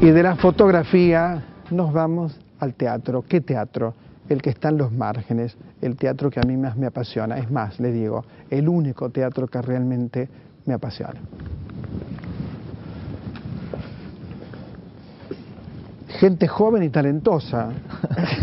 Y de la fotografía nos vamos al teatro. ¿Qué teatro? El que está en los márgenes, el teatro que a mí más me apasiona. Es más, le digo, el único teatro que realmente me apasiona. Gente joven y talentosa.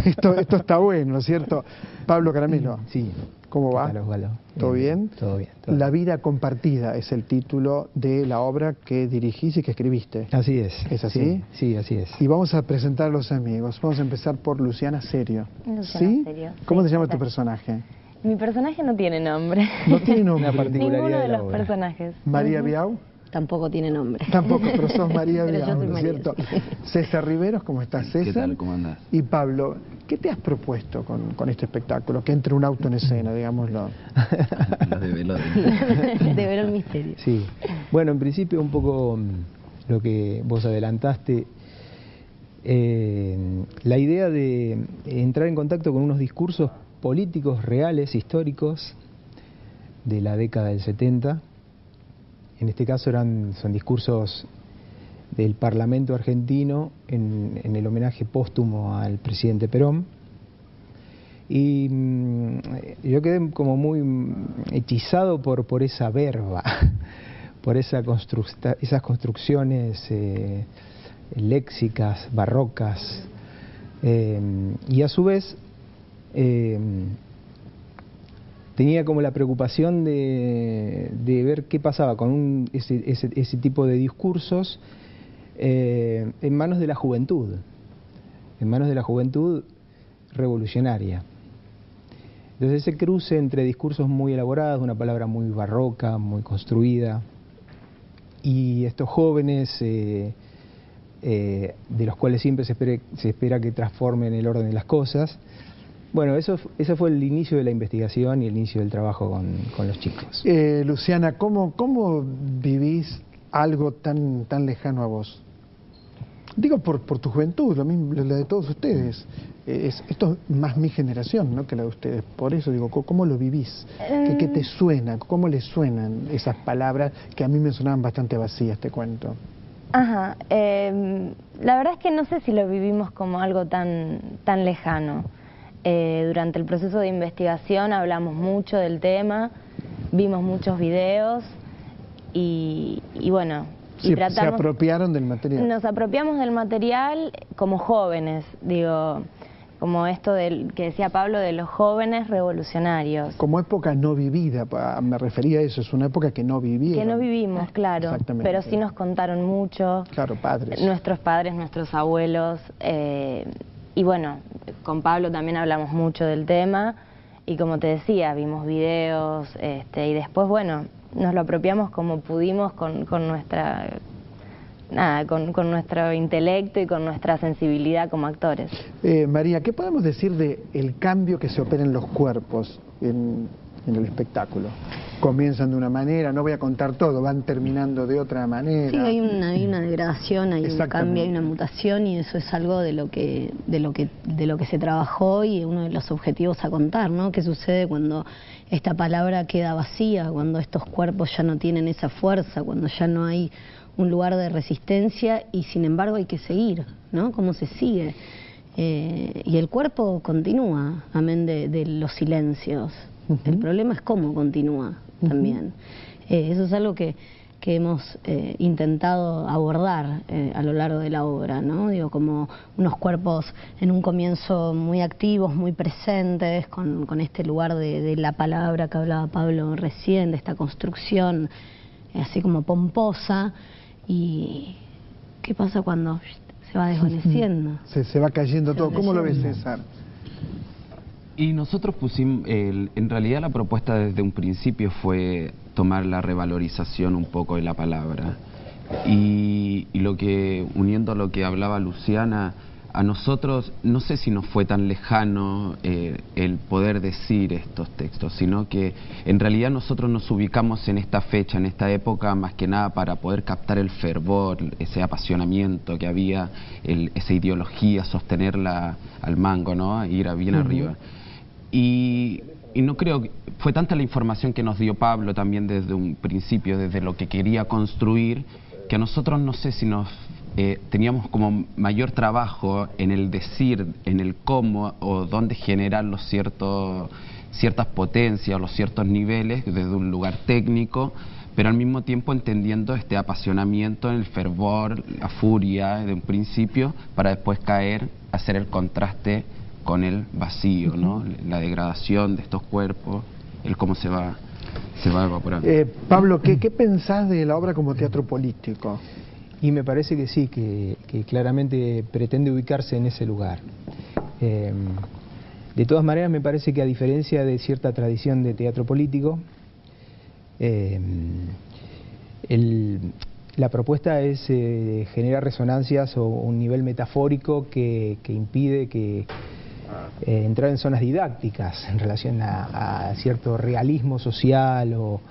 Esto está bueno, ¿no es cierto? Pablo Caramelo. Sí. ¿Cómo va? Hola. ¿Todo bien? Todo bien. La vida compartida es el título de la obra que dirigís y que escribiste. Así es. ¿Es así? Sí, así es. Y vamos a presentar a los amigos. Vamos a empezar por Luciana Serio. Luciana Serio. ¿Cómo sí, se llama tu personaje? Mi personaje no tiene nombre. No tiene nombre. Una particularidad Ninguno de de la los obra. personajes. María Biau. Tampoco tiene nombre. Tampoco, pero sos María Pero yo Biau, soy ¿no es María, cierto? sí. César Riveros, ¿cómo estás, César? ¿Qué tal? ¿Cómo andás? Y Pablo, ¿qué te has propuesto con este espectáculo? Que entre un auto en escena, digámoslo. Los de Velori. Develó el misterio. Sí. Bueno, en principio un poco lo que vos adelantaste, la idea de entrar en contacto con unos discursos políticos reales, históricos, de la década del 70. En este caso son discursos del Parlamento argentino en el homenaje póstumo al presidente Perón. Y yo quedé como muy hechizado por esa verba, por esas construcciones léxicas, barrocas, y a su vez tenía como la preocupación de ver qué pasaba con ese tipo de discursos en manos de la juventud revolucionaria. Entonces ese cruce entre discursos muy elaborados, una palabra muy barroca, muy construida, y estos jóvenes de los cuales siempre se espera que transformen el orden de las cosas. Bueno, ese fue el inicio de la investigación y el inicio del trabajo con los chicos. Luciana, ¿cómo vivís algo tan lejano a vos? Digo por tu juventud, lo mismo, la de todos ustedes. Esto es más mi generación, ¿no?, que la de ustedes. Por eso digo, ¿cómo lo vivís? ¿Qué te suena? ¿Cómo les suenan esas palabras que a mí me sonaban bastante vacías, te cuento? Ajá. La verdad es que no sé si lo vivimos como algo tan lejano. Durante el proceso de investigación hablamos mucho del tema, vimos muchos videos y bueno, Sí, se apropiaron del material. Nos apropiamos del material como jóvenes, digo, como esto que decía Pablo de los jóvenes revolucionarios. Como época no vivida, me refería a eso, es una época que no vivimos. Que no vivimos, claro, pero sí nos contaron mucho. Claro, padres. Nuestros padres, nuestros abuelos, y bueno, con Pablo también hablamos mucho del tema y como te decía, vimos videos y después, bueno, nos lo apropiamos como pudimos con nuestro intelecto y con nuestra sensibilidad como actores. María, ¿qué podemos decir del cambio que se opera en los cuerpos en el espectáculo? Comienzan de una manera, no voy a contar todo, van terminando de otra manera. Sí, hay una degradación, hay un cambio, hay una mutación y eso es algo de lo que se trabajó y uno de los objetivos a contar, ¿no? ¿Qué sucede cuando esta palabra queda vacía, cuando estos cuerpos ya no tienen esa fuerza, cuando ya no hay un lugar de resistencia y sin embargo hay que seguir, ¿no? ¿Cómo se sigue? Y el cuerpo continúa, amén de los silencios. El problema es cómo continúa también. Eso es algo que hemos intentado abordar a lo largo de la obra, ¿no? Digo, como unos cuerpos en un comienzo muy activos, muy presentes, con este lugar de la palabra que hablaba Pablo recién, de esta construcción así como pomposa. ¿Y qué pasa cuando se va desvaneciendo? Se va cayendo todo. ¿Cómo lo ves, César? Y nosotros pusimos, en realidad la propuesta desde un principio fue tomar la revalorización un poco de la palabra. Y uniendo a lo que hablaba Luciana, a nosotros no sé si nos fue tan lejano el poder decir estos textos, sino que en realidad nosotros nos ubicamos en esta fecha, en esta época, más que nada para poder captar el fervor, ese apasionamiento que había, esa ideología, sostenerla al mango, ¿no? Ir bien arriba. Y no creo que fue tanta la información que nos dio Pablo también desde un principio, desde lo que quería construir, que a nosotros no sé si nos teníamos como mayor trabajo en el decir, en el cómo o dónde generar ciertas potencias o los ciertos niveles desde un lugar técnico, pero al mismo tiempo entendiendo este apasionamiento, el fervor, la furia de un principio, para después hacer el contraste con el vacío, ¿no? La degradación de estos cuerpos, el cómo se va evaporando. Pablo, ¿qué pensás de la obra como teatro político? Y me parece que sí, que claramente pretende ubicarse en ese lugar. De todas maneras, me parece que a diferencia de cierta tradición de teatro político, la propuesta es generar resonancias o un nivel metafórico que impide que entrar en zonas didácticas en relación a cierto realismo social o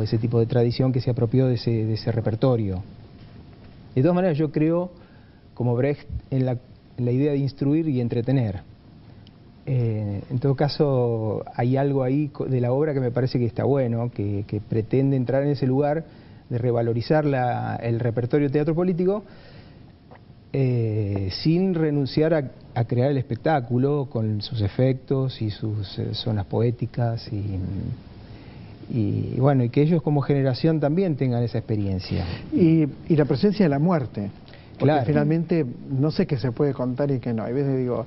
ese tipo de tradición que se apropió de ese repertorio. De todas maneras, yo creo, como Brecht, en la idea de instruir y entretener. En todo caso, hay algo ahí de la obra que me parece que está bueno, que pretende entrar en ese lugar de revalorizar el repertorio teatro político, sin renunciar a crear el espectáculo con sus efectos y sus zonas poéticas y bueno, y que ellos como generación también tengan esa experiencia. Y la presencia de la muerte. Porque claro, finalmente no sé qué se puede contar y qué no. A veces digo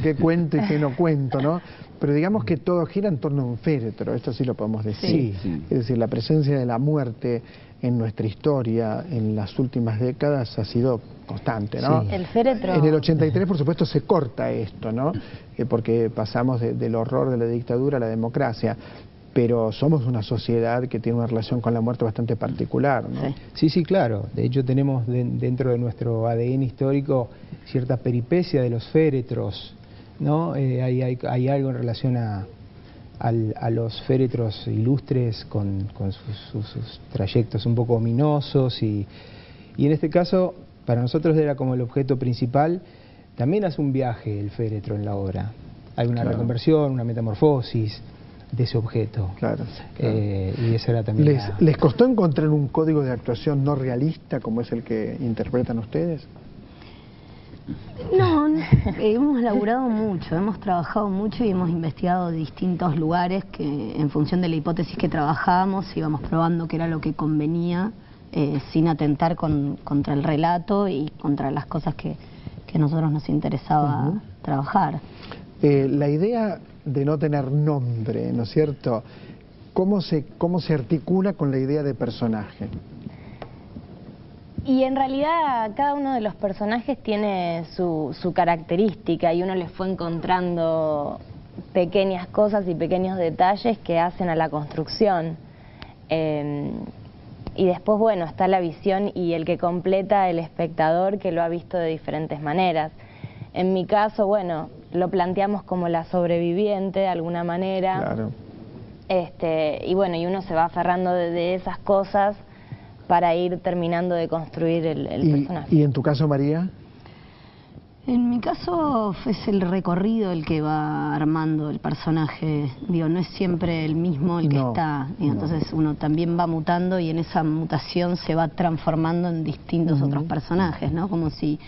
qué cuento y qué no cuento, ¿no? Pero digamos que todo gira en torno a un féretro, esto sí lo podemos decir. Sí. Es decir, la presencia de la muerte en nuestra historia en las últimas décadas ha sido constante, ¿no? Sí. El féretro. En el 83, por supuesto, se corta esto, ¿no? Porque pasamos del horror de la dictadura a la democracia. Pero somos una sociedad que tiene una relación con la muerte bastante particular, ¿no? Sí, claro. De hecho, tenemos dentro de nuestro ADN histórico cierta peripecia de los féretros, ¿no? Hay algo en relación a los féretros ilustres con sus trayectos un poco ominosos y en este caso, para nosotros era como el objeto principal. También hace un viaje el féretro en la obra. Hay una reconversión, una metamorfosis de ese objeto. Claro. Y esa era también ¿Les costó encontrar un código de actuación no realista como es el que interpretan ustedes? No, hemos laburado mucho, hemos trabajado mucho y hemos investigado distintos lugares que en función de la hipótesis que trabajábamos íbamos probando qué era lo que convenía sin atentar contra el relato y contra las cosas que a nosotros nos interesaba trabajar. La idea de no tener nombre, ¿no es cierto? ¿Cómo se articula con la idea de personaje? Y en realidad cada uno de los personajes tiene su característica y uno les fue encontrando pequeñas cosas y pequeños detalles que hacen a la construcción. Y después, bueno, está la visión y el que completa el espectador que lo ha visto de diferentes maneras. En mi caso, bueno, lo planteamos como la sobreviviente de alguna manera. Claro. Y bueno, y uno se va aferrando de esas cosas para ir terminando de construir el personaje. ¿Y en tu caso, María? En mi caso es el recorrido el que va armando el personaje. Digo, no es siempre el mismo el que está. Entonces uno también va mutando y en esa mutación se va transformando en distintos otros personajes, ¿no? Como si...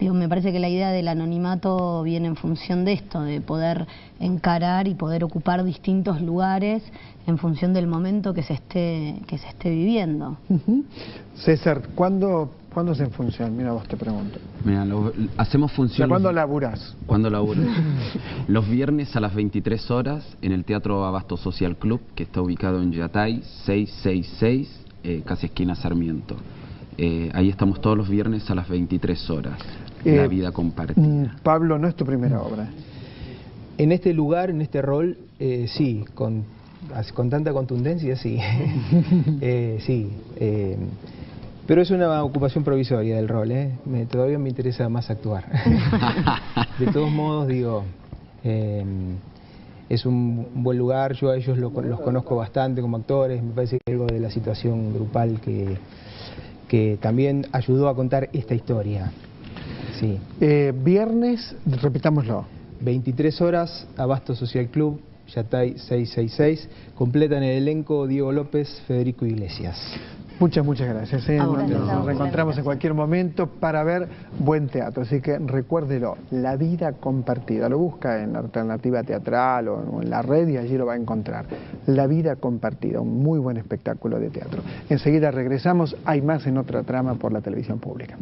Digo, me parece que la idea del anonimato viene en función de esto, de poder encarar y poder ocupar distintos lugares en función del momento que se esté viviendo. César, ¿cuándo es en función? Mira, vos te pregunto. Mira, hacemos función... ¿Cuándo laburás? ¿Cuándo laburas? Los viernes a las 23 horas en el Teatro Abasto Social Club, que está ubicado en Yatay 666, casi esquina Sarmiento. Ahí estamos todos los viernes a las 23 horas. La vida compartida. Pablo, ¿no es tu primera obra? En este lugar, en este rol, sí, con tanta contundencia, sí. Sí. Pero es una ocupación provisoria del rol, todavía me interesa más actuar. De todos modos, digo, es un buen lugar, yo a ellos los conozco bastante como actores, me parece que algo de la situación grupal que también ayudó a contar esta historia. Sí. Viernes, repitámoslo. 23 horas, Abasto Social Club, Yatay 666. Completan el elenco Diego López, Federico Iglesias. Muchas gracias. Nos Gracias. reencontramos en cualquier momento para ver buen teatro. Así que recuérdelo, La vida compartida. Lo busca en Alternativa Teatral o en la red y allí lo va a encontrar. La vida compartida, un muy buen espectáculo de teatro. Enseguida regresamos, hay más en Otra Trama por la televisión pública.